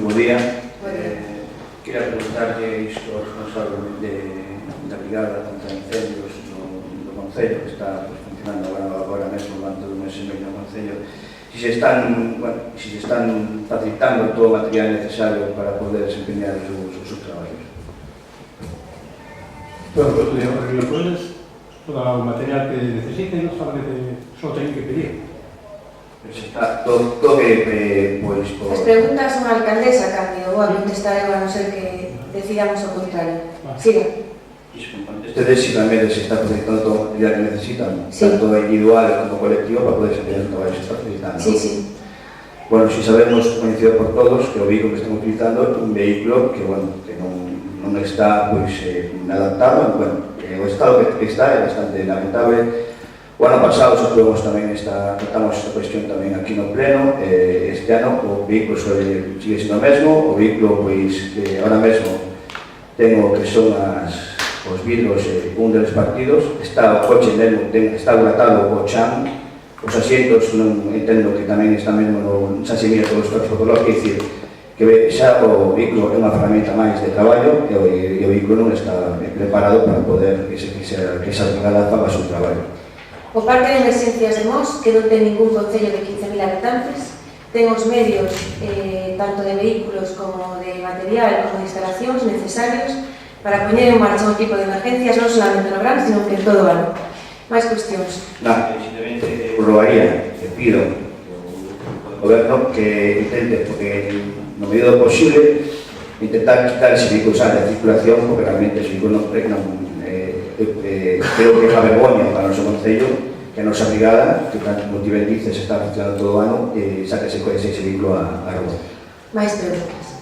Bo día. Queria preguntarlle isto ao responsable da brigada contra incendios do Concello, que está funcionando agora mesmo durante un mes e medio no Concello, se se están facilitando todo o material necesario para poder desempeñar os seus traballos. Bueno, pues estudiamos agricultores, todo o material que necesiten, solamente só teñen que pedir. Se está todo que, pois... As preguntas son a alcaldesa, Cándido, vou a contestar eu, a non ser que decidamos o contrario. Siga. Ustedes si realmente se está facilitando todo o material que necesitan, sí, tanto individual como colectivo, para poder desempeñar el traballo que se está facilitando. Sí, sí. Bueno, si sabemos, conocido por todos, que o vehículo que estamos utilizando é un vehículo que, bueno, que non está, pois, adaptado, bueno, o estado que está é bastante lamentable. O ano pasado tratamos esta cuestión tamén aquí no pleno. Este ano o vehículo sigue sendo o mesmo. O vehículo, pois, ahora mesmo tengo que son os vidros un deles partidos. Está o coche mesmo, está agratado o chan. Os asientos non entendo que tamén está mesmo no xaximía todos os fotológicos, é dicir, que xa o vehículo é unha ferramenta máis de traballo e o vehículo non está preparado para poder que esa brigada faga o seu traballo. O Parque de Emergencias de Mos, que non ten ningún concello de 15.000 habitantes, ten os medios, tanto de vehículos como de material, como de instalacións necesarios para poñer en marcha un tipo de emergencias non solamente no verán, sino que en todo o ano. Máis cuestións. Simplemente rogaría, que pido ao goberno que intente, porque no medida do posible, intentar quitar ese vehículo de circulación, porque realmente ese vehículo creo que é unha vergoña para o noso Concello que a nosa brigada, que como ti ben dices, está funcionando todo o ano, saque ese vehículo a rúa. Máis preguntas.